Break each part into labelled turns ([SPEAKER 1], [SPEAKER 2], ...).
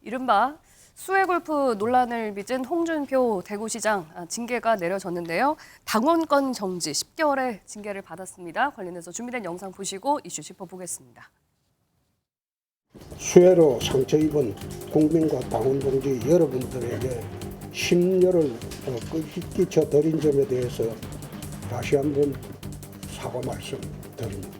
[SPEAKER 1] 이른바 수해골프 논란을 빚은 홍준표 대구시장 징계가 내려졌는데요. 당원권 정지 10개월의 징계를 받았습니다. 관련해서 준비된 영상 보시고 이슈 짚어보겠습니다.
[SPEAKER 2] 수해로 상처 입은 국민과 당원 동지 여러분들에게 심려를 끼쳐 드린 점에 대해서 다시 한번 사과 말씀 드립니다.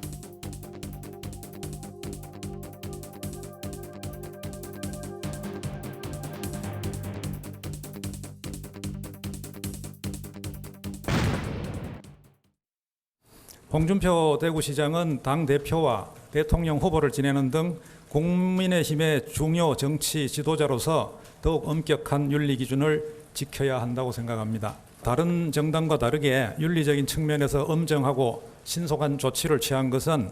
[SPEAKER 3] 홍준표 대구시장은 당대표와 대통령 후보를 지내는 등 국민의힘의 중요 정치 지도자로서 더욱 엄격한 윤리 기준을 지켜야 한다고 생각합니다. 다른 정당과 다르게 윤리적인 측면에서 엄정하고 신속한 조치를 취한 것은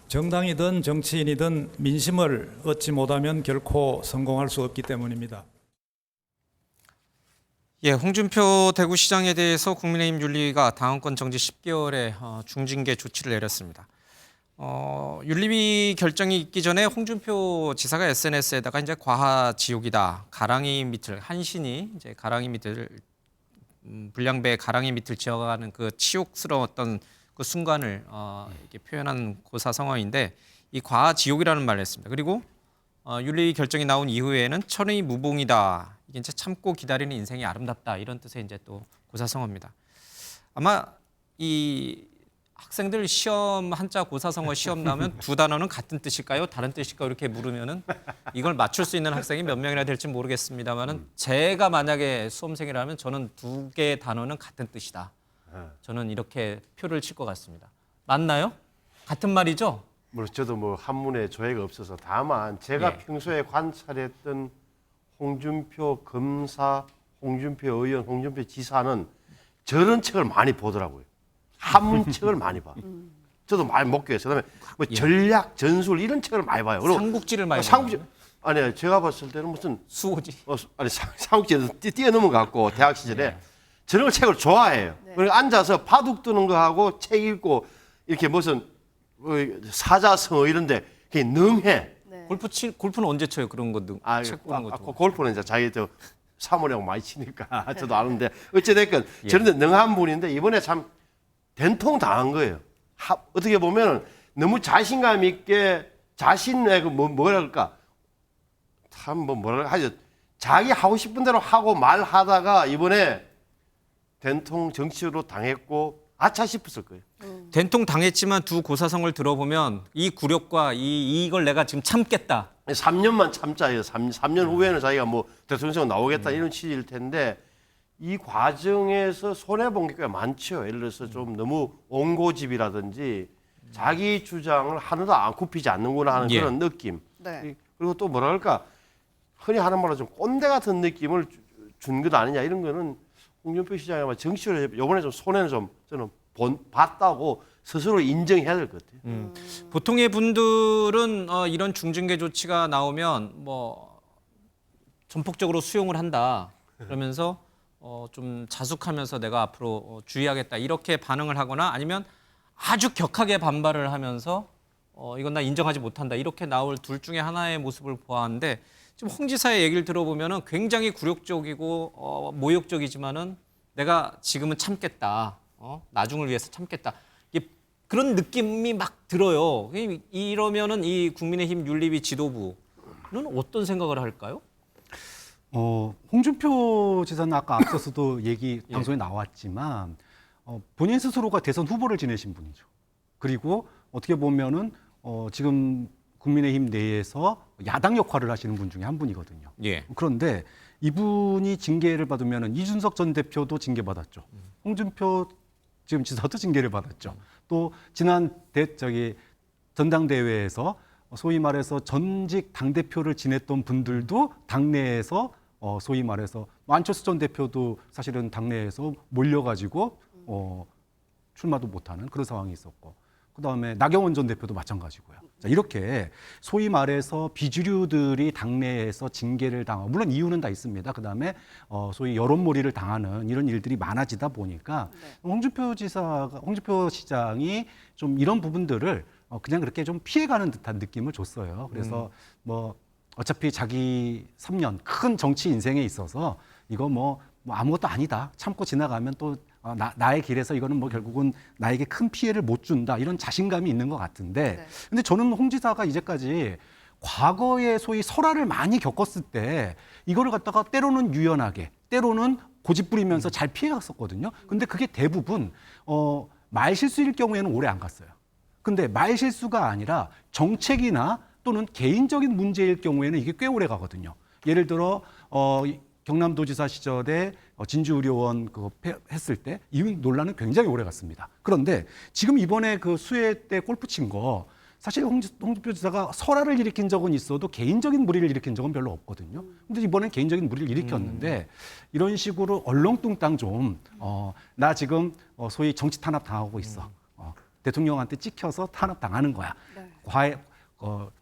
[SPEAKER 3] 정당이든 정치인이든 민심을 얻지 못하면 결코 성공할 수 없기 때문입니다.
[SPEAKER 4] 예, 홍준표 대구시장에 대해서 국민의힘 윤리위가 당원권 정지 10개월의 중징계 조치를 내렸습니다. 윤리위 결정이 있기 전에 홍준표 지사가 SNS에다가 이제 과하지옥이다, 가랑이 밑을 한신이 이제 가랑이 밑을 불량배 가랑이 밑을 지어가는 그 치욕스러웠던 그 순간을 이렇게 표현한 고사성어인데 이 과하지옥이라는 말을 했습니다. 그리고 윤리위 결정이 나온 이후에는 천의 무봉이다. 이게 이제 참고 기다리는 인생이 아름답다 이런 뜻의 이제 또 고사성어입니다. 아마 이 학생들 시험 한자 고사성어 시험 나오면 두 단어는 같은 뜻일까요? 다른 뜻일까요? 이렇게 물으면은 이걸 맞출 수 있는 학생이 몇 명이나 될지 모르겠습니다만은 제가 만약에 수험생이라면 저는 두 개의 단어는 같은 뜻이다. 저는 이렇게 표를 칠 것 같습니다. 맞나요? 같은 말이죠?
[SPEAKER 5] 뭐 저도 뭐 한문에 조회가 없어서 다만 제가 평소에 관찰했던 홍준표 검사, 홍준표 의원, 홍준표 지사는 저런 책을 많이 보더라고요. 한문 책을 많이 봐. 저도 많이 목격해서 그다음에 뭐 전략, 전술 이런 책을 많이 봐요. 그리고
[SPEAKER 4] 삼국지를 많이
[SPEAKER 5] 삼국지 아니 제가 봤을 때는 무슨
[SPEAKER 4] 수호지.
[SPEAKER 5] 아니 삼국지에서 뛰어넘은 것 같고 대학 시절에 저런 걸 책을 좋아해요. 그리고 앉아서 바둑 두는 거 하고 책 읽고 이렇게 무슨 사자성어 이런데 그게 능해.
[SPEAKER 4] 골프는 언제 쳐요? 그런 것도 책 보는 것도.
[SPEAKER 5] 골프는 이제 자기 저 사모님하고 많이 치니까 저도 아는데 어찌됐건 저런데 능한 분인데 이번에 참 된통 당한 거예요. 어떻게 보면 너무 자신감 있게 자신의 뭐랄까 참 뭐랄까 하죠. 자기 하고 싶은 대로 하고 말하다가 이번에 된통 정치로 당했고 아차 싶었을 거예요.
[SPEAKER 4] 된통 당했지만 두 고사성을 들어보면 이 굴욕과 이걸 내가 지금 참겠다.
[SPEAKER 5] 3년만 참자예요. 3년 후에는 자기가 뭐 대통령 나오겠다 이런 취지일 텐데 이 과정에서 손해본 게 꽤 많죠. 예를 들어서 좀 너무 옹고집이라든지 자기 주장을 하나도 안 굽히지 않는구나 하는 그런 느낌.
[SPEAKER 1] 네.
[SPEAKER 5] 그리고 또 뭐랄까 흔히 하는 말로 좀 꼰대 같은 느낌을 준 것 아니냐 이런 거는 홍준표 시장이 아마 정치를 이번에 좀 손해는 좀 저는 봤다고 스스로 인정해야 될 것 같아요.
[SPEAKER 4] 보통의 분들은 이런 중징계 조치가 나오면 뭐 전폭적으로 수용을 한다. 그러면서 좀 자숙하면서 내가 앞으로 주의하겠다. 이렇게 반응을 하거나 아니면 아주 격하게 반발을 하면서 이건 나 인정하지 못한다. 이렇게 나올 둘 중에 하나의 모습을 보았는데 지금 홍 지사의 얘기를 들어보면은 굉장히 굴욕적이고 모욕적이지만은 내가 지금은 참겠다. 나중을 위해서 참겠다. 그런 느낌이 막 들어요. 이러면은 이 국민의힘 윤리위 지도부는 어떤 생각을 할까요?
[SPEAKER 6] 홍준표 지사는 아까 앞서서도 얘기 방송에 나왔지만 본인 스스로가 대선 후보를 지내신 분이죠. 그리고 어떻게 보면은 지금 국민의힘 내에서 야당 역할을 하시는 분 중에 한 분이거든요. 그런데 이분이 징계를 받으면은 이준석 전 대표도 징계받았죠. 홍준표 지금 지사도 징계를 받았죠. 또 지난 전당대회에서 소위 말해서 전직 당대표를 지냈던 분들도 당내에서 소위 말해서 안철수 전 대표도 사실은 당내에서 몰려가지고 출마도 못하는 그런 상황이 있었고 그다음에 나경원 전 대표도 마찬가지고요. 자, 이렇게 소위 말해서 비주류들이 당내에서 징계를 당하고 물론 이유는 다 있습니다. 그다음에 소위 여론몰이를 당하는 이런 일들이 많아지다 보니까 홍준표 시장이 좀 이런 부분들을 그냥 그렇게 좀 피해가는 듯한 느낌을 줬어요. 그래서 뭐 어차피 자기 3년 큰 정치 인생에 있어서 이거 뭐 아무것도 아니다. 참고 지나가면 또 나의 길에서 이거는 뭐 결국은 나에게 큰 피해를 못 준다. 이런 자신감이 있는 것 같은데
[SPEAKER 1] 네.
[SPEAKER 6] 근데 저는 홍 지사가 이제까지 과거에 소위 설화를 많이 겪었을 때 이거를 갖다가 때로는 유연하게 때로는 고집 부리면서 잘 피해갔었거든요. 근데 그게 대부분 말 실수일 경우에는 오래 안 갔어요. 근데 말 실수가 아니라 정책이나 또는 개인적인 문제일 경우에는 이게 꽤 오래 가거든요. 예를 들어 경남도지사 시절에 진주의료원 그거 했을 때 이 논란은 굉장히 오래 갔습니다. 그런데 지금 이번에 그 수해 때 골프 친 거 사실 홍준표 지사가 설화를 일으킨 적은 있어도 개인적인 물의를 일으킨 적은 별로 없거든요. 근데 이번엔 개인적인 물의를 일으켰는데 이런 식으로 얼렁뚱땅 좀 나 지금 소위 정치 탄압 당하고 있어. 대통령한테 찍혀서 탄압 당하는 거야.
[SPEAKER 1] 네.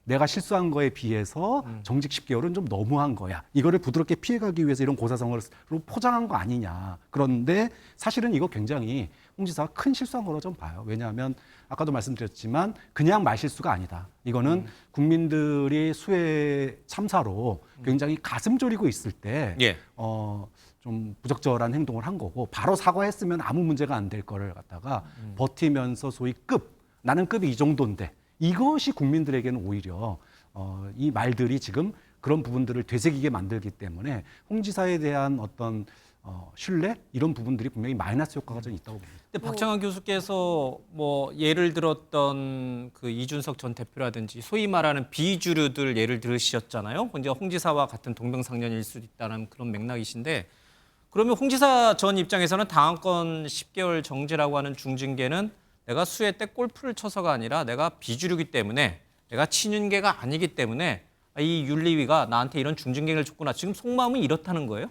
[SPEAKER 6] 내가 실수한 거에 비해서 정직 10개월은 좀 너무한 거야. 이거를 부드럽게 피해가기 위해서 이런 고사성어로 포장한 거 아니냐. 그런데 사실은 이거 굉장히 홍 지사가 큰 실수한 거로 좀 봐요. 왜냐하면 아까도 말씀드렸지만 그냥 말실수가 아니다. 이거는 국민들이 수해 참사로 굉장히 가슴 졸이고 있을 때
[SPEAKER 4] 예.
[SPEAKER 6] 좀 부적절한 행동을 한 거고 바로 사과했으면 아무 문제가 안 될 거를 갖다가 버티면서 소위 나는 급이 이 정도인데 이것이 국민들에게는 오히려 이 말들이 지금 그런 부분들을 되새기게 만들기 때문에 홍 지사에 대한 어떤 신뢰 이런 부분들이 분명히 마이너스 효과가 좀 있다고 봅니다.
[SPEAKER 4] 근데 박창환 교수께서 뭐 예를 들었던 그 이준석 전 대표라든지 소위 말하는 비주류들 예를 들으셨잖아요. 이제 홍 지사와 같은 동병상련일 수도 있다는 그런 맥락이신데 그러면 홍 지사 전 입장에서는 당원권 10개월 정지라고 하는 중징계는 내가 수해 때 골프를 쳐서가 아니라 내가 비주류기 때문에 내가 친윤계가 아니기 때문에 이 윤리위가 나한테 이런 중징계를 줬구나. 지금 속마음은 이렇다는 거예요?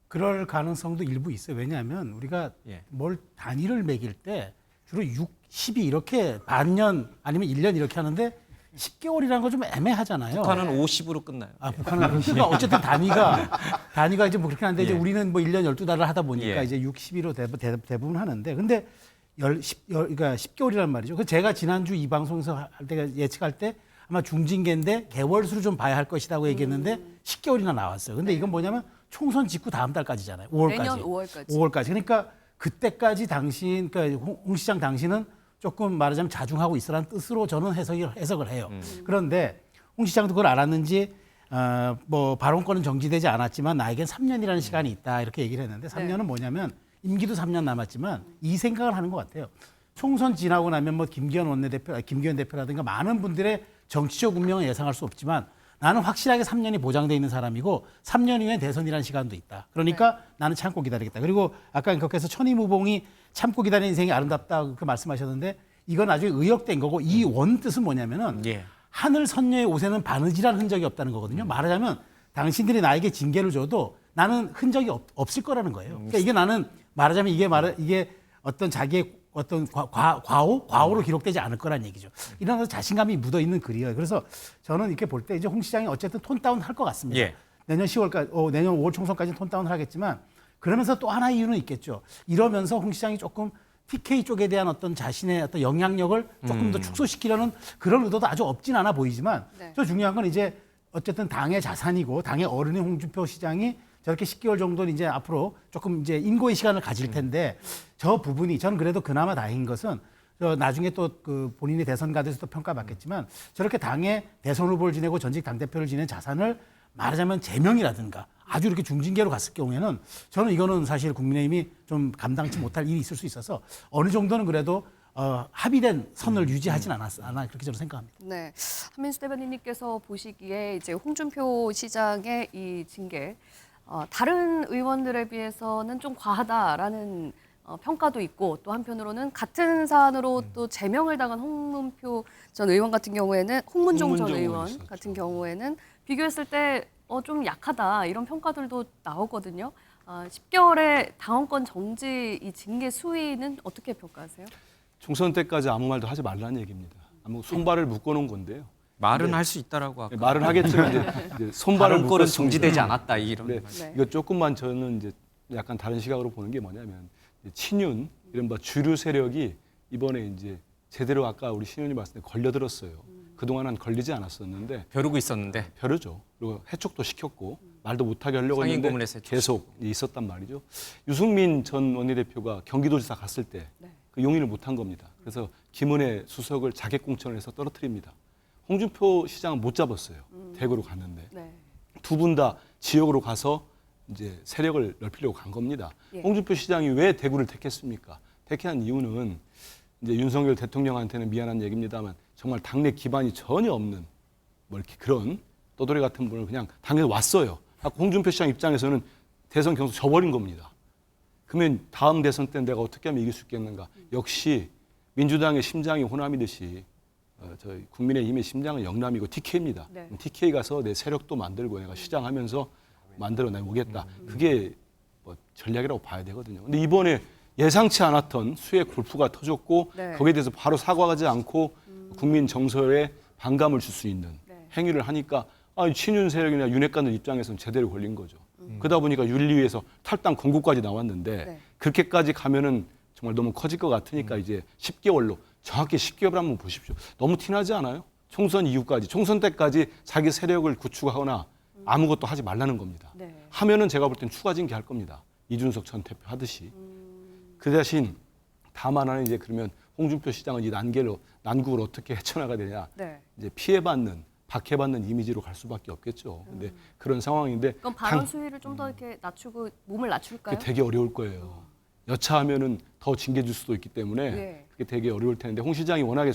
[SPEAKER 7] 그럴 가능성도 일부 있어요. 왜냐하면 우리가
[SPEAKER 4] 예.
[SPEAKER 7] 뭘 단위를 매길 때 주로 6, 10이 이렇게 반년 아니면 1년 이렇게 하는데 10개월이라는 건 좀 애매하잖아요.
[SPEAKER 4] 북한은 50으로 끝나요.
[SPEAKER 7] 북한은 그러니까 어쨌든 단위가 이제 뭐 그렇게 하는데 이제 우리는 뭐 1년 12달을 하다 보니까
[SPEAKER 4] 예.
[SPEAKER 7] 이제 6, 12로 대부분 하는데 근데 그러니까 10개월이란 말이죠. 그 제가 지난주 이 방송에서 할 때 예측할 때 아마 중징계인데 개월수로 좀 봐야 할 것이라고 얘기했는데 10개월이나 나왔어요. 근데 이건 뭐냐면 총선 직후 다음 달까지잖아요. 5월까지.
[SPEAKER 1] 내년 5월까지.
[SPEAKER 7] 5월까지. 그러니까 그때까지 당신, 그러니까 홍 시장 당신은 조금 말하자면 자중하고 있으라는 뜻으로 저는 해석을 해요. 그런데 홍 시장도 그걸 알았는지 뭐 발언권은 정지되지 않았지만 나에겐 3년이라는 시간이 있다 이렇게 얘기를 했는데 3년은 뭐냐면 임기도 3년 남았지만 이 생각을 하는 것 같아요. 총선 지나고 나면 뭐 김기현 대표라든가 많은 분들의 정치적 운명을 예상할 수 없지만 나는 확실하게 3년이 보장돼 있는 사람이고 3년 이후에 대선이라는 시간도 있다. 그러니까 나는 참고 기다리겠다. 그리고 아까 앵커께서 천이무봉이 참고 기다리는 인생이 아름답다 그렇게 말씀하셨는데 이건 나중에 의역된 거고 이 원뜻은 뭐냐면은
[SPEAKER 4] 예.
[SPEAKER 7] 하늘 선녀의 옷에는 바느질한 흔적이 없다는 거거든요. 말하자면 당신들이 나에게 징계를 줘도 나는 흔적이 없을 거라는 거예요. 그러니까 이게 나는 말하자면 이게 어떤 자기의 어떤 과오로 기록되지 않을 거란 얘기죠. 이런 자신감이 묻어 있는 글이에요. 그래서 저는 이렇게 볼 때 이제 홍 시장이 어쨌든 톤 다운 할 것 같습니다.
[SPEAKER 4] 예.
[SPEAKER 7] 내년 10월까지, 내년 5월 총선까지 톤 다운을 하겠지만 그러면서 또 하나의 이유는 있겠죠. 이러면서 홍 시장이 조금 TK 쪽에 대한 어떤 자신의 어떤 영향력을 조금 더 축소시키려는 그런 의도도 아주 없진 않아 보이지만
[SPEAKER 1] 네.
[SPEAKER 7] 저 중요한 건 이제 어쨌든 당의 자산이고 당의 어른인 홍준표 시장이 저렇게 10개월 정도는 이제 앞으로 조금 이제 인고의 시간을 가질 텐데 저 부분이 저는 그래도 그나마 다행인 것은 나중에 또 그 본인이 대선 가돼서도 평가받겠지만 저렇게 당의 대선 후보를 지내고 전직 당대표를 지낸 자산을 말하자면 제명이라든가 아주 이렇게 중징계로 갔을 경우에는 저는 이거는 사실 국민의힘이 좀 감당치 못할 일이 있을 수 있어서 어느 정도는 그래도 합의된 선을 유지하진 않아 그렇게 저는 생각합니다.
[SPEAKER 1] 네, 한민수 대변인님께서 보시기에 이제 홍준표 시장의 이 징계 다른 의원들에 비해서는 좀 과하다라는 평가도 있고 또 한편으로는 같은 사안으로 또 제명을 당한 홍문표 전 의원 같은 경우에는 홍문종 전 의원 같은 경우에는 비교했을 때 좀 약하다 이런 평가들도 나오거든요. 10개월의 당원권 정지 이 징계 수위는 어떻게 평가하세요?
[SPEAKER 8] 총선 때까지 아무 말도 하지 말라는 얘기입니다. 아무 손발을 묶어놓은 건데요.
[SPEAKER 4] 말은 할 수 있다라고 아까.
[SPEAKER 8] 말은 하겠지만 이제 손발을
[SPEAKER 4] 발언권은
[SPEAKER 8] 묶었습니다.
[SPEAKER 4] 정지되지 않았다 이런.
[SPEAKER 8] 네.
[SPEAKER 1] 네.
[SPEAKER 8] 이거 조금만 저는 이제 약간 다른 시각으로 보는 게 뭐냐면 친윤 이른바 주류 세력이 이번에 이제 제대로 아까 우리 신현이 말씀 때 걸려들었어요. 그동안은 걸리지 않았었는데
[SPEAKER 4] 벼르고 있었는데.
[SPEAKER 8] 벼르죠. 그리고 해촉도 시켰고 말도 못하게 하려고
[SPEAKER 4] 상임
[SPEAKER 8] 했는데
[SPEAKER 4] 고문에서 해촉.
[SPEAKER 8] 계속 있었단 말이죠. 유승민 전 원내대표가 경기도지사 갔을 때 그 용인을 못한 겁니다. 그래서 김은혜 수석을 자객 공천을 해서 떨어뜨립니다. 홍준표 시장은 못 잡았어요. 대구로 갔는데
[SPEAKER 1] 네.
[SPEAKER 8] 두 분 다 지역으로 가서 이제 세력을 넓히려고 간 겁니다.
[SPEAKER 1] 예.
[SPEAKER 8] 홍준표 시장이 왜 대구를 택했습니까? 택한 이유는 이제 윤석열 대통령한테는 미안한 얘기입니다만 정말 당내 기반이 전혀 없는 뭐 이렇게 그런 떠돌이 같은 분을 그냥 당에서 왔어요. 홍준표 시장 입장에서는 대선 경선 져버린 겁니다. 그러면 다음 대선 때 내가 어떻게 하면 이길 수 있겠는가? 역시 민주당의 심장이 호남이듯이 저희 국민의힘의 심장은 영남이고 TK입니다.
[SPEAKER 1] 네.
[SPEAKER 8] TK 가서 내 세력도 만들고 내가 시장하면서 만들어내 보겠다. 그게 뭐 전략이라고 봐야 되거든요. 근데 이번에 예상치 않았던 수해 골프가 터졌고
[SPEAKER 1] 네.
[SPEAKER 8] 거기에 대해서 바로 사과하지 않고 국민 정서에 반감을 줄 수 있는
[SPEAKER 1] 네.
[SPEAKER 8] 행위를 하니까 친윤 세력이나 윤핵관들 입장에서는 제대로 걸린 거죠. 그러다 보니까 윤리위에서 탈당 권고까지 나왔는데
[SPEAKER 1] 네.
[SPEAKER 8] 그렇게까지 가면은 정말 너무 커질 것 같으니까 이제 10개월로 정확히 10개월 한번 보십시오. 너무 티나지 않아요? 총선 이후까지 총선 때까지 자기 세력을 구축하거나 아무것도 하지 말라는 겁니다.
[SPEAKER 1] 네.
[SPEAKER 8] 하면은 제가 볼 땐 추가 징계할 겁니다. 이준석 전 대표 하듯이. 그 대신 다만 하는 이제 그러면 홍준표 시장은 이 난국을 어떻게 헤쳐나가야 되냐.
[SPEAKER 1] 네.
[SPEAKER 8] 이제 피해받는 박해받는 이미지로 갈 수밖에 없겠죠. 근데 그런 상황인데
[SPEAKER 1] 그럼 발언 수위를 좀 더 이렇게 낮추고 몸을 낮출까요?
[SPEAKER 8] 그게 되게 어려울 거예요. 여차하면은 더 징계 줄 수도 있기 때문에
[SPEAKER 1] 예.
[SPEAKER 8] 그게 되게 어려울 텐데 홍 시장이 워낙에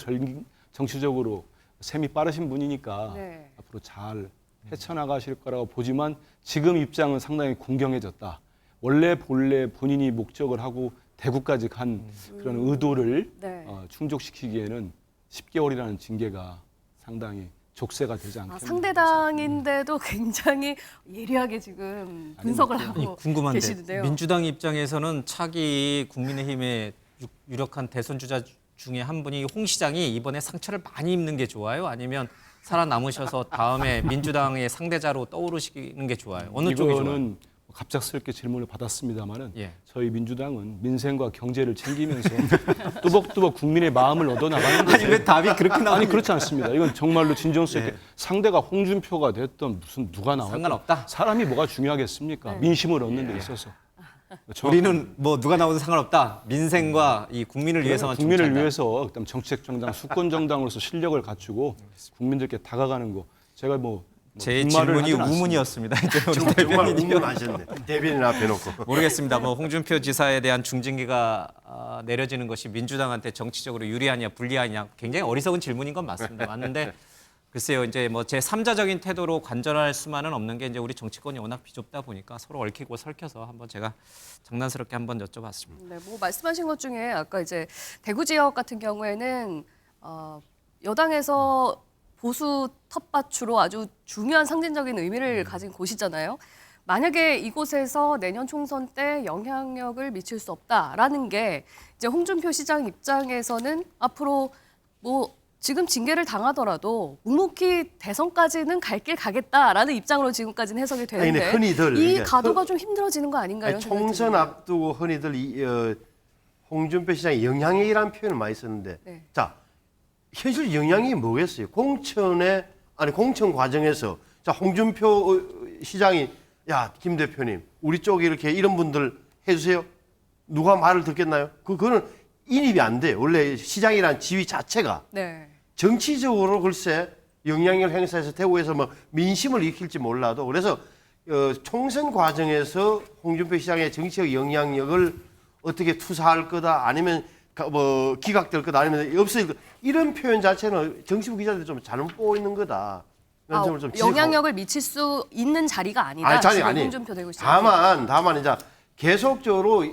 [SPEAKER 8] 정치적으로 셈이 빠르신 분이니까
[SPEAKER 1] 네.
[SPEAKER 8] 앞으로 잘 헤쳐나가실 거라고 보지만 지금 입장은 상당히 공경해졌다. 본래 본인이 목적을 하고 대구까지 간 그런 의도를
[SPEAKER 1] 네.
[SPEAKER 8] 충족시키기에는 10개월이라는 징계가 상당히 족쇄가 되지 않겠나.
[SPEAKER 1] 상대당인데도 굉장히 예리하게 지금 분석을 하고
[SPEAKER 4] 궁금한데
[SPEAKER 1] 계시는데요.
[SPEAKER 4] 민주당 입장에서는 차기 국민의힘의 유력한 대선 주자 중에 한 분이 홍 시장이 이번에 상처를 많이 입는 게 좋아요? 아니면 살아남으셔서 다음에 민주당의 상대자로 떠오르시는 게 좋아요? 어느 쪽이 좋아요?
[SPEAKER 8] 이거는 갑작스럽게 질문을 받았습니다마는
[SPEAKER 4] 예.
[SPEAKER 8] 저희 민주당은 민생과 경제를 챙기면서 뚜벅뚜벅 국민의 마음을 얻어나가는 거죠.
[SPEAKER 4] 아니 왜 답이 그렇게
[SPEAKER 8] 아니
[SPEAKER 4] 나오니?
[SPEAKER 8] 그렇지 않습니다. 이건 정말로 진정성 있게 상대가 홍준표가 됐던 무슨 누가 나왔든
[SPEAKER 4] 상관없다?
[SPEAKER 8] 사람이 뭐가 중요하겠습니까? 민심을 얻는 데 있어서.
[SPEAKER 4] 우리는 뭐 누가 나오든 상관없다. 민생과 이 국민을 위해서만
[SPEAKER 8] 국민을
[SPEAKER 4] 정치한다.
[SPEAKER 8] 위해서 그다음 정책 정당, 수권 정당으로서 실력을 갖추고 국민들께 다가가는 거. 제가
[SPEAKER 4] 제
[SPEAKER 8] 빈말을
[SPEAKER 4] 질문이
[SPEAKER 8] 하진 않습니다.
[SPEAKER 4] 우문이었습니다. 이제 우리
[SPEAKER 5] 정말
[SPEAKER 4] 대변인이
[SPEAKER 5] 운문하셨네. 대변인 앞에 놓고.
[SPEAKER 4] 모르겠습니다. 뭐 홍준표 지사에 대한 중징계가 내려지는 것이 민주당한테 정치적으로 유리하냐 불리하냐 굉장히 어리석은 질문인 건 맞습니다. 맞는데 글쎄요, 이제 뭐 제 3자적인 태도로 관전할 수만은 없는 게 이제 우리 정치권이 워낙 비좁다 보니까 서로 얽히고 설켜서 한번 제가 장난스럽게 한번 여쭤봤습니다.
[SPEAKER 1] 네, 뭐 말씀하신 것 중에 아까 이제 대구 지역 같은 경우에는 여당에서 보수 텃밭으로 아주 중요한 상징적인 의미를 가진 곳이잖아요. 만약에 이곳에서 내년 총선 때 영향력을 미칠 수 없다라는 게 이제 홍준표 시장 입장에서는 앞으로 뭐 지금 징계를 당하더라도 묵묵히 대선까지는 갈 길 가겠다라는 입장으로 지금까지는 해석이 되는데
[SPEAKER 5] 아니, 흔히들
[SPEAKER 1] 이
[SPEAKER 5] 그러니까
[SPEAKER 1] 가도가 좀 힘들어지는 거 아닌가요?
[SPEAKER 5] 아니, 총선 앞두고 흔히들 홍준표 시장의 영향력이라는 표현을 많이 쓰는데
[SPEAKER 1] 네.
[SPEAKER 5] 자 현실 영향이 뭐겠어요? 공천 과정에서 자 홍준표 시장이 야 김 대표님 우리 쪽에 이렇게 이런 분들 해주세요. 누가 말을 듣겠나요? 그거는 인입이 안 돼요. 원래 시장이란 지위 자체가
[SPEAKER 1] 네.
[SPEAKER 5] 정치적으로 글쎄 영향력 행사해서 대구에서 뭐 민심을 익힐지 몰라도 그래서 총선 과정에서 홍준표 시장의 정치적 영향력을 어떻게 투사할 거다 아니면 뭐 기각될 거다 아니면 없을 거다 이런 표현 자체는 정치부 기자들 좀 잘못 보고 있는 거다. 그런 점을 좀
[SPEAKER 1] 영향력을 미칠 수 있는 자리가 아니다.
[SPEAKER 5] 아니, 자리
[SPEAKER 1] 지금
[SPEAKER 5] 아니.
[SPEAKER 1] 홍준표 대구 시장.
[SPEAKER 5] 다만 이제 계속적으로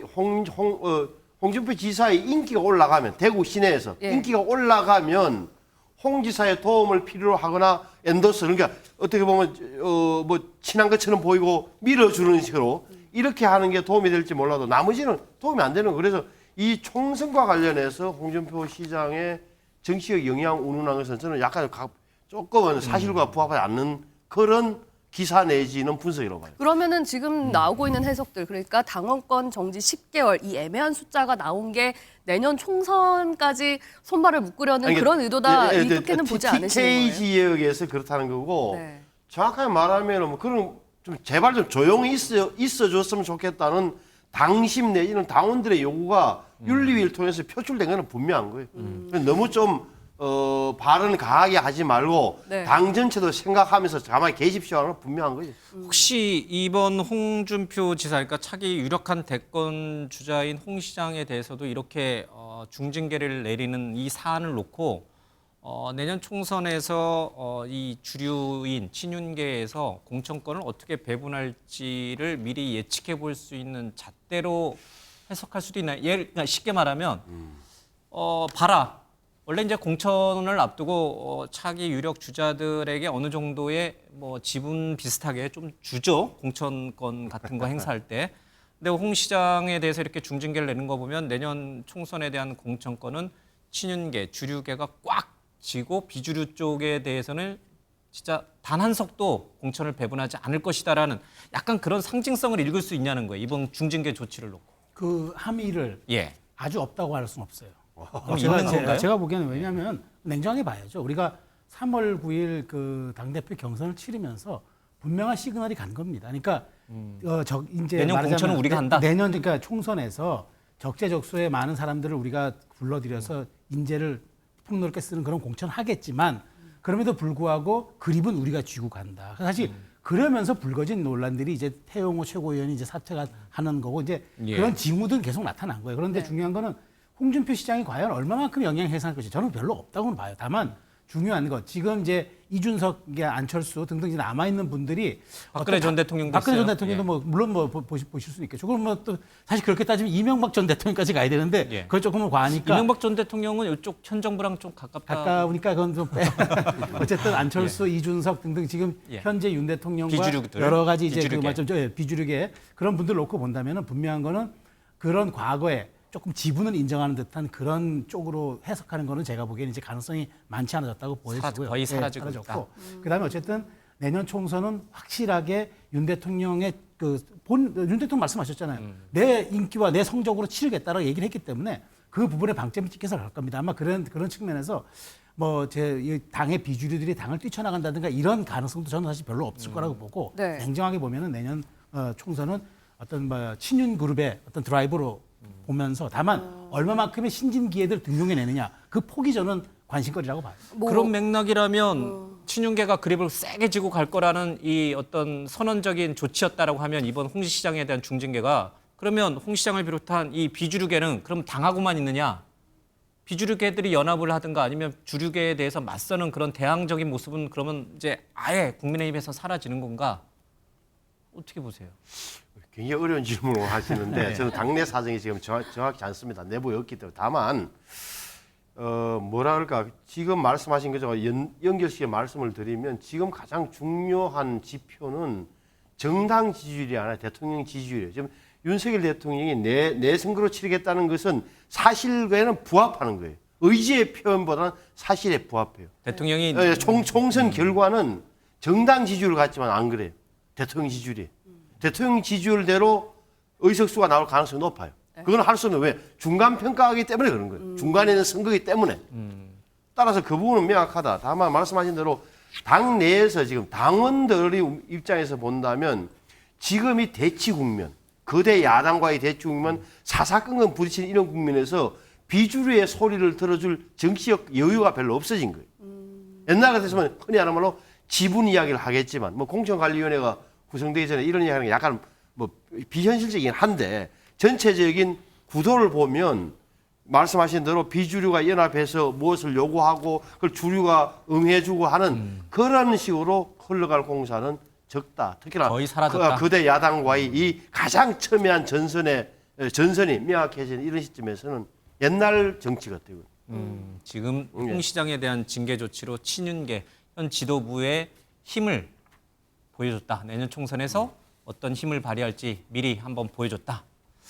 [SPEAKER 5] 홍준표 지사의 인기가 올라가면 대구 시내에서
[SPEAKER 1] 예.
[SPEAKER 5] 인기가 올라가면 홍 지사의 도움을 필요로 하거나 엔도스 그러니까 어떻게 보면 뭐 친한 것처럼 보이고 밀어주는 식으로 이렇게 하는 게 도움이 될지 몰라도 나머지는 도움이 안 되는 거예요. 그래서 이 총선과 관련해서 홍준표 시장의 정치적 영향 운운한 것은 저는 약간 조금은 사실과 부합하지 않는 그런 기사 내지는 분석이라고 봐요.
[SPEAKER 1] 그러면은 지금 나오고 있는 해석들 그러니까 당원권 정지 10개월 이 애매한 숫자가 나온 게 내년 총선까지 손발을 묶으려는
[SPEAKER 5] 아니,
[SPEAKER 1] 그런 의도다
[SPEAKER 5] 예, 예,
[SPEAKER 1] 이렇게는 보지 않으시는
[SPEAKER 5] TK
[SPEAKER 1] 거예요?
[SPEAKER 5] 지역에서 그렇다는 거고
[SPEAKER 1] 네.
[SPEAKER 5] 정확하게 말하면 뭐 그런 좀 제발 좀 조용히 있어줬으면 좋겠다는 당심 내지는 당원들의 요구가 윤리위를 통해서 표출된 건 분명한 거예요. 너무 좀 발언 강하게 하지 말고
[SPEAKER 1] 네.
[SPEAKER 5] 당 전체도 생각하면서 가만히 계십시오 하는 건 분명한 거예요.
[SPEAKER 4] 혹시 이번 홍준표 지사, 그러니까 차기 유력한 대권 주자인 홍 시장에 대해서도 이렇게 중징계를 내리는 이 사안을 놓고 내년 총선에서 이 주류인 친윤계에서 공천권을 어떻게 배분할지를 미리 예측해 볼 수 있는 잣대로 해석할 수도 있나요? 그러니까 쉽게 말하면 봐라. 원래 이제 공천을 앞두고 차기 유력 주자들에게 어느 정도의 뭐 지분 비슷하게 좀 주죠. 공천권 같은 거 행사할 때. 근데 홍 시장에 대해서 이렇게 중징계를 내는 거 보면 내년 총선에 대한 공천권은 친윤계, 주류계가 꽉 쥐고 비주류 쪽에 대해서는 진짜 단 한 석도 공천을 배분하지 않을 것이다라는 약간 그런 상징성을 읽을 수 있냐는 거예요. 이번 중징계 조치를 놓고.
[SPEAKER 7] 그 함의를
[SPEAKER 4] 예.
[SPEAKER 7] 아주 없다고 할 수는 없어요.
[SPEAKER 4] 그럼 있는 건가요?
[SPEAKER 7] 제가 보기에는 왜냐하면 냉정하게 봐야죠. 우리가 3월 9일 그 당대표 경선을 치르면서 분명한 시그널이 간 겁니다. 그러니까 이제
[SPEAKER 4] 내년
[SPEAKER 7] 말하자면
[SPEAKER 4] 공천은 우리가 한다?
[SPEAKER 7] 내년 그러니까 총선에서 적재적소에 많은 사람들을 우리가 불러들여서 인재를 폭넓게 쓰는 그런 공천을 하겠지만 그럼에도 불구하고 그립은 우리가 쥐고 간다. 사실 그러면서 불거진 논란들이 이제 태용호 최고위원이 이제 사퇴가 하는 거고 이제
[SPEAKER 4] 예.
[SPEAKER 7] 그런 징후들은 계속 나타난 거예요. 그런데 중요한 거는 홍준표 시장이 과연 얼마만큼 영향을 행사할 것인지 저는 별로 없다고는 봐요. 다만 중요한 것 지금 이제 이준석, 안철수 등등 이제 남아 있는 분들이
[SPEAKER 4] 박근혜 전 대통령도
[SPEAKER 7] 박근혜 전
[SPEAKER 4] 있어요.
[SPEAKER 7] 대통령도
[SPEAKER 4] 예.
[SPEAKER 7] 뭐 물론 뭐 보실 수는 있겠죠. 그럼 뭐 또 사실 그렇게 따지면 이명박 전 대통령까지 가야 되는데
[SPEAKER 4] 예.
[SPEAKER 7] 그걸 조금은 과하니까
[SPEAKER 4] 이명박 전 대통령은 이쪽 현 정부랑 좀 가깝다.
[SPEAKER 7] 가까우니까 그건 좀 빼. 어쨌든 안철수, 이준석 등등 지금
[SPEAKER 4] 예.
[SPEAKER 7] 현재 윤 대통령과
[SPEAKER 4] 비주류들,
[SPEAKER 7] 여러 가지 이제
[SPEAKER 4] 비주류계.
[SPEAKER 7] 비주류계 그런 분들 놓고 본다면은 분명한 거는 그런 과거에 조금 지분을 인정하는 듯한 그런 쪽으로 해석하는 거는 제가 보기에는 이제 가능성이 많지 않아졌다고 보여지고요.
[SPEAKER 4] 거의 사라지고
[SPEAKER 7] 사라졌고. 그다음에 어쨌든 내년 총선은 확실하게 윤 대통령의 윤 대통령 말씀하셨잖아요. 내 인기와 내 성적으로 치르겠다라고 얘기를 했기 때문에 그 부분에 방점을 찍혀서 갈 겁니다. 아마 그런 측면에서 뭐 제 당의 비주류들이 당을 뛰쳐나간다든가 이런 가능성도 저는 사실 별로 없을 거라고 보고
[SPEAKER 1] 네.
[SPEAKER 7] 냉정하게 보면은 내년 총선은 어떤 뭐 친윤 그룹의 어떤 드라이브로 보면서 다만 얼마만큼의 신진 기회들 등용해내느냐 그 폭이 저는 관심거리라고 봐요.
[SPEAKER 4] 그런 맥락이라면 친윤계가 그립을 세게 지고 갈 거라는 이 어떤 선언적인 조치였다라고 하면 이번 홍 시장에 대한 중징계가 그러면 홍 시장을 비롯한 이 비주류계는 그럼 당하고만 있느냐? 비주류계들이 연합을 하든가 아니면 주류계에 대해서 맞서는 그런 대항적인 모습은 그러면 이제 아예 국민의힘에서 사라지는 건가? 어떻게 보세요?
[SPEAKER 5] 굉장히 어려운 질문을 하시는데
[SPEAKER 4] 네.
[SPEAKER 5] 저는 당내 사정이 지금 정확치 않습니다. 내부에 없기 때문에. 다만 뭐라 그럴까 지금 말씀하신 거죠. 연결시켜 말씀을 드리면 지금 가장 중요한 지표는 정당 지지율이 아니라 대통령 지지율이에요. 지금 윤석열 대통령이 내 선거로 치르겠다는 것은 사실과는 부합하는 거예요. 의지의 표현보다는 사실에 부합해요.
[SPEAKER 4] 대통령이
[SPEAKER 5] 총선 결과는 정당 지지율 같지만 안 그래요. 대통령 지지율이. 대통령 지지율대로 의석수가 나올 가능성이 높아요. 그건 할 수 없는 왜? 중간 평가하기 때문에 그런 거예요. 중간에는 선거이기 때문에. 따라서 그 부분은 명확하다. 다만 말씀하신 대로 당 내에서 지금 당원들의 입장에서 본다면 지금 이 대치 국면, 거대 야당과의 대치 국면, 사사건건 부딪히는 이런 국면에서 비주류의 소리를 들어줄 정치적 여유가 별로 없어진 거예요. 옛날 같았으면 흔히 하는 말로 지분 이야기를 하겠지만 뭐 공천관리위원회가 구성되기 전에 이런 이야기하는 게 약간 뭐 비현실적이긴 한데 전체적인 구도를 보면 말씀하신 대로 비주류가 연합해서 무엇을 요구하고 그걸 주류가 응해주고 하는 그런 식으로 흘러갈 공사는 적다. 특히나
[SPEAKER 4] 거의 사라졌다.
[SPEAKER 5] 거대 야당과의 이 가장 첨예한 전선이 명확해지는 이런 시점에서는 옛날 정치 같아요.
[SPEAKER 4] 지금 홍 시장에 대한 징계 조치로 친윤계 현 지도부의 힘을 보여줬다. 내년 총선에서 어떤 힘을 발휘할지 미리 한번 보여줬다.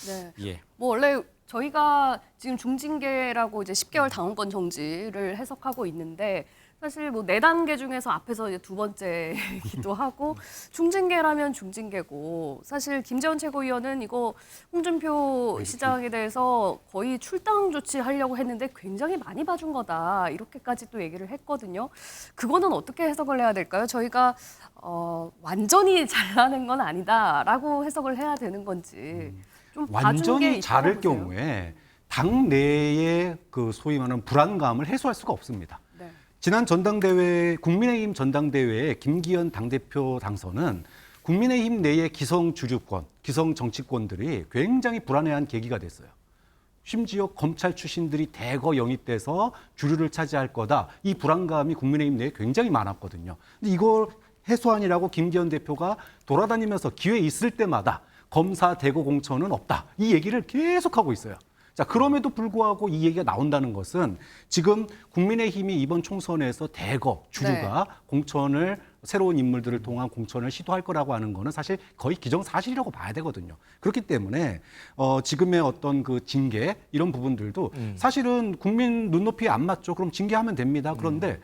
[SPEAKER 1] 네.
[SPEAKER 4] 예.
[SPEAKER 1] 뭐 원래 저희가 지금 중징계라고 이제 10개월 당원권 정지를 해석하고 있는데 사실 뭐 4단계 중에서 앞에서 이제 두 번째이기도 하고 중징계라면 중징계고 사실 김재원 최고위원은 이거 홍준표 시장에 대해서 거의 출당 조치하려고 했는데 굉장히 많이 봐준 거다 이렇게까지 또 얘기를 했거든요. 그거는 어떻게 해석을 해야 될까요? 저희가 완전히 잘라낸 건 아니다라고 해석을 해야 되는 건지 좀 봐준 게
[SPEAKER 6] 완전히
[SPEAKER 1] 있다고
[SPEAKER 6] 자를
[SPEAKER 1] 보세요.
[SPEAKER 6] 경우에 당 내의 그 소위 말하는 불안감을 해소할 수가 없습니다.
[SPEAKER 1] 네.
[SPEAKER 6] 지난 전당대회 국민의힘 전당대회에 김기현 당대표 당선은 국민의힘 내의 기성 주류권, 기성 정치권들이 굉장히 불안해한 계기가 됐어요. 심지어 검찰 출신들이 대거 영입돼서 주류를 차지할 거다. 이 불안감이 국민의힘 내에 굉장히 많았거든요. 근데 이걸 해소하니라고 김기현 대표가 돌아다니면서 기회 있을 때마다 검사 대거 공천은 없다. 이 얘기를 계속하고 있어요. 자, 그럼에도 불구하고 이 얘기가 나온다는 것은 지금 국민의힘이 이번 총선에서 대거 주류가 공천을 새로운 인물들을 통한 공천을 시도할 거라고 하는 거는 사실 거의 기정사실이라고 봐야 되거든요. 그렇기 때문에 지금의 어떤 그 징계 이런 부분들도 사실은 국민 눈높이에 안 맞죠. 그럼 징계하면 됩니다. 그런데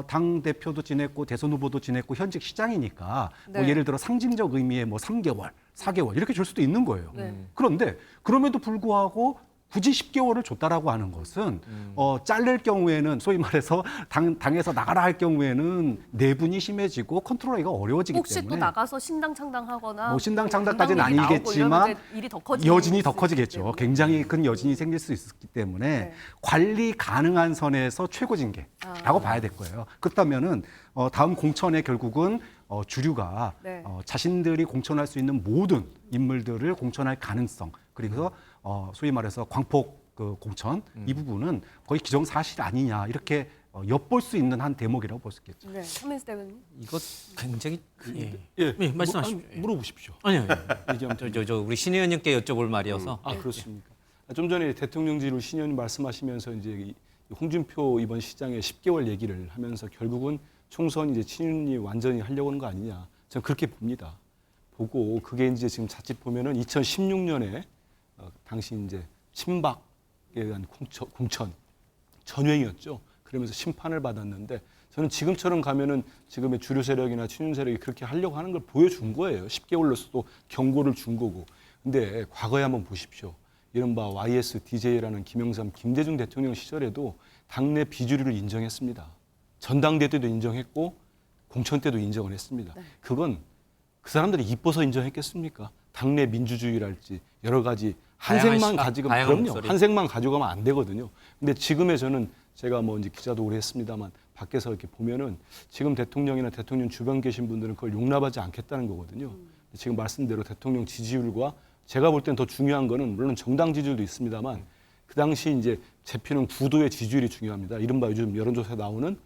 [SPEAKER 6] 당 대표도 지냈고 대선 후보도 지냈고 현직 시장이니까 뭐
[SPEAKER 1] 네.
[SPEAKER 6] 예를 들어 상징적 의미의 뭐 3개월, 4개월 이렇게 줄 수도 있는 거예요.
[SPEAKER 1] 네.
[SPEAKER 6] 그런데 그럼에도 불구하고 굳이 10개월을 줬다라고 하는 것은 자를 경우에는 소위 말해서 당에서 나가라 할 경우에는 내분이 심해지고 컨트롤하기가 어려워지기
[SPEAKER 1] 혹시
[SPEAKER 6] 때문에
[SPEAKER 1] 또 나가서 신당 창당하거나
[SPEAKER 6] 뭐 신당 창당까지는
[SPEAKER 1] 정당 얘기 나오고
[SPEAKER 6] 아니겠지만
[SPEAKER 1] 이러면 이제 일이 더 커지는
[SPEAKER 6] 여진이 더
[SPEAKER 1] 수 있기
[SPEAKER 6] 커지겠죠.
[SPEAKER 1] 때문에.
[SPEAKER 6] 굉장히 큰 여진이 생길 수 있기 때문에
[SPEAKER 1] 네.
[SPEAKER 6] 관리 가능한 선에서 최고 징계라고 봐야 될 거예요. 그렇다면은 다음 공천에 결국은 주류가
[SPEAKER 1] 네.
[SPEAKER 6] 자신들이 공천할 수 있는 모든 인물들을 공천할 가능성 그리고 소위 말해서 광폭 그 공천 이 부분은 거의 기정사실 아니냐 이렇게 엿볼 수 있는 한 대목이라고 볼 수 있겠죠.
[SPEAKER 1] 네, 한민수 대변인.
[SPEAKER 4] 이거 굉장히
[SPEAKER 8] 예,
[SPEAKER 4] 말씀하십시오.
[SPEAKER 8] 물어보십시오.
[SPEAKER 4] 아니요.
[SPEAKER 8] 얘기하면
[SPEAKER 4] 저 우리 신 의원님께 여쭤볼 말이어서
[SPEAKER 8] 아 그렇습니까? 좀 전에 대통령직으로 신 의원님 말씀하시면서 이제 이 홍준표 이번 시장에 10개월 얘기를 하면서 결국은 총선 이제 친윤이 완전히 하려고 하는 거 아니냐? 저는 그렇게 봅니다. 보고 그게 이제 지금 자칫 보면은 2016년에 당시 이제 친박에 대한 공천 전횡이었죠. 그러면서 심판을 받았는데 저는 지금처럼 가면은 지금의 주류 세력이나 친윤 세력이 그렇게 하려고 하는 걸 보여준 거예요. 10개월로서도 경고를 준 거고. 근데 과거에 한번 보십시오. 이른바 YS DJ라는 김영삼, 김대중 대통령 시절에도 당내 비주류를 인정했습니다. 전당대 때도 인정했고 공천 때도 인정을 했습니다. 그건 그 사람들이 이뻐서 인정했겠습니까? 당내 민주주의랄지 여러 가지 한
[SPEAKER 4] 다양한
[SPEAKER 8] 색만
[SPEAKER 4] 시각,
[SPEAKER 8] 가지고
[SPEAKER 4] 다양한
[SPEAKER 8] 그럼요.
[SPEAKER 4] 목소리.
[SPEAKER 8] 한 색만 가지고 가면 안 되거든요. 근데 지금의 저는 제가 뭐 이제 기자도 오래 했습니다만 밖에서 이렇게 보면은 지금 대통령이나 대통령 주변 계신 분들은 그걸 용납하지 않겠다는 거거든요. 지금 말씀대로 대통령 지지율과 제가 볼 땐 더 중요한 거는 물론 정당 지지율도 있습니다만 그 당시 이제 제피는 구도의 지지율이 중요합니다. 이른바 요즘 여론조사에 나오는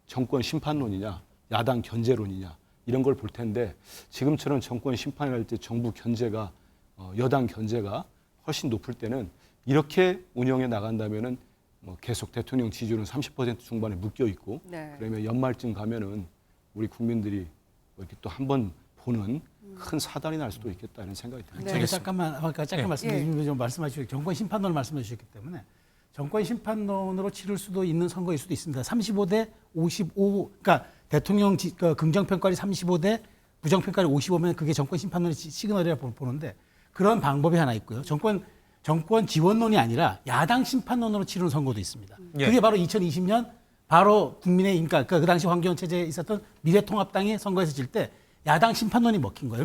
[SPEAKER 8] 정권 심판론이냐 야당 견제론이냐 이런 걸 볼 텐데 지금처럼 정권 심판을 할 때 정부 견제가 여당 견제가 훨씬 높을 때는 이렇게 운영해 나간다면은 뭐 계속 대통령 지지율은 30% 중반에 묶여 있고
[SPEAKER 1] 네.
[SPEAKER 8] 그러면 연말쯤 가면은 우리 국민들이 이렇게 또 한 번 보는 큰 사단이 날 수도 있겠다 이런 생각이 듭니다.
[SPEAKER 7] 제가 잠깐만 짧게
[SPEAKER 1] 예.
[SPEAKER 7] 말씀드리면 좀 말씀하시고 정권 심판론을 말씀해 주셨기 때문에 정권 심판론으로 치를 수도 있는 선거일 수도 있습니다. 35대 55, 그러니까 대통령 긍정평가율이 35대 부정평가율이 55면 그게 정권 심판론의 시그널이라고 보는데 그런 방법이 하나 있고요. 정권 지원론이 아니라 야당 심판론으로 치르는 선거도 있습니다.
[SPEAKER 4] 예.
[SPEAKER 7] 그게 바로 2020년 바로 국민의힘, 그러니까 그 당시 황교안 체제에 있었던 미래통합당이 선거에서 질 때 야당 심판론이 먹힌 거예요.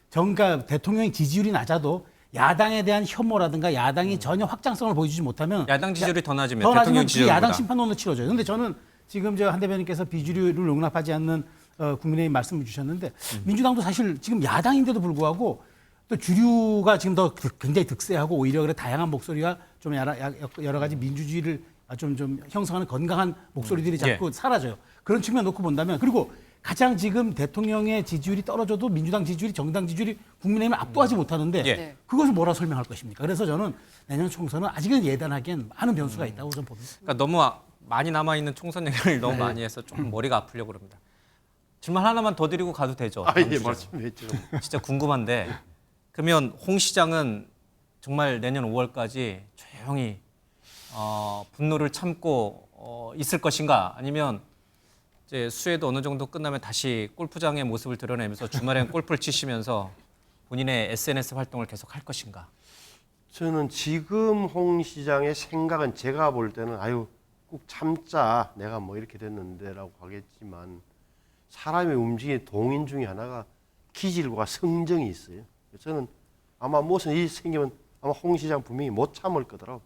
[SPEAKER 7] 그러니까 대통령의 지지율이 낮아도 야당에 대한 혐오라든가 야당이 전혀 확장성을 보여주지 못하면
[SPEAKER 4] 야당 지지율이 더 낮으면
[SPEAKER 7] 더
[SPEAKER 4] 대통령
[SPEAKER 7] 낮으면 그게
[SPEAKER 4] 지지율보다
[SPEAKER 7] 야당 심판론으로 치러져요. 그런데 저는 지금 한 대변인께서 비주류를 용납하지 않는 국민의힘 말씀을 주셨는데 민주당도 사실 지금 야당인데도 불구하고 또 주류가 지금 더 굉장히 득세하고 오히려 그래 다양한 목소리와 좀 여러 가지 민주주의를 좀 형성하는 건강한 목소리들이 자꾸 사라져요. 그런 측면 놓고 본다면 그리고 가장 지금 대통령의 지지율이 떨어져도 민주당 지지율이 정당 지지율이 국민의힘을 압도하지 못하는데
[SPEAKER 4] 예.
[SPEAKER 7] 그것을 뭐라 설명할 것입니까? 그래서 저는 내년 총선은 아직은 예단하기엔 많은 변수가 있다고 저는 봅니다.
[SPEAKER 4] 그러니까 너무 많이 남아 있는 총선 얘기를 너무 많이 해서 좀 머리가 아프려고 그럽니다. 질문 하나만 더 드리고 가도 되죠?
[SPEAKER 5] 아,
[SPEAKER 4] 다음
[SPEAKER 5] 예,
[SPEAKER 4] 주제로.
[SPEAKER 5] 말씀해 주죠.
[SPEAKER 4] 진짜 궁금한데 그러면 홍 시장은 정말 내년 5월까지 조용히 분노를 참고 있을 것인가 아니면 이제 수혜도 어느 정도 끝나면 다시 골프장의 모습을 드러내면서 주말엔 골프를 치시면서 본인의 SNS 활동을 계속 할 것인가?
[SPEAKER 5] 저는 지금 홍 시장의 생각은 제가 볼 때는 아유 꼭 참자 내가 뭐 이렇게 됐는데라고 하겠지만 사람의 움직이는 동인 중에 하나가 기질과 성정이 있어요. 저는 아마 무슨 일이 생기면 아마 홍 시장 분명히 못 참을 거더라고요.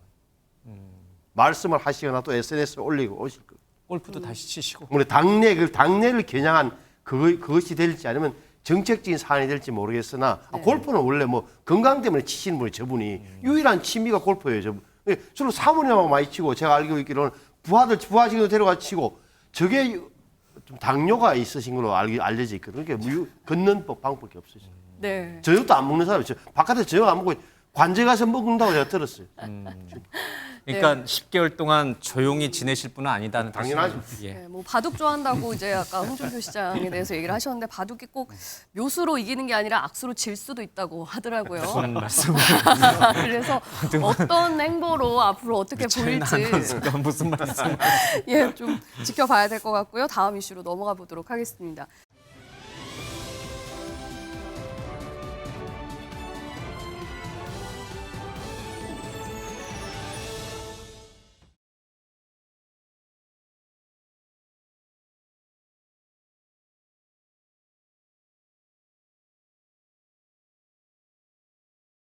[SPEAKER 5] 말씀을 하시거나 또 SNS에 올리고 오실 거예요.
[SPEAKER 4] 골프도 다시 치시고.
[SPEAKER 5] 우리 당내를 겨냥한 그것이 될지 아니면 정책적인 사안이 될지 모르겠으나 골프는 원래 뭐 건강 때문에 치시는 분이 저분이 유일한 취미가 골프예요. 저분. 주로 사모님하고 많이 치고 제가 알고 있기로는 부하직도 데려가 치고 저게 좀 당뇨가 있으신 걸로 알려져 있거든요. 그러니까 걷는 방법이 없으시죠.
[SPEAKER 1] 네.
[SPEAKER 5] 저녁도 안 먹는 사람이 바깥에 저녁 안 먹고 관제 가서 먹는다고 제가 들었어요.
[SPEAKER 4] 그러니까 10개월 동안 조용히 지내실 분은 아니다는
[SPEAKER 5] 당연하죠.
[SPEAKER 4] 뜻이네요. 예.
[SPEAKER 1] 네, 뭐 바둑 좋아한다고 이제 아까 홍준표 시장에 대해서 얘기를 하셨는데 바둑이 꼭 묘수로 이기는 게 아니라 악수로 질 수도 있다고 하더라고요.
[SPEAKER 4] 무슨 말씀을
[SPEAKER 1] 그래서 어떤 행보로 앞으로 어떻게 보일지
[SPEAKER 4] 무슨 말씀?
[SPEAKER 1] 예, 좀 지켜봐야 될 것 같고요. 다음 이슈로 넘어가 보도록 하겠습니다.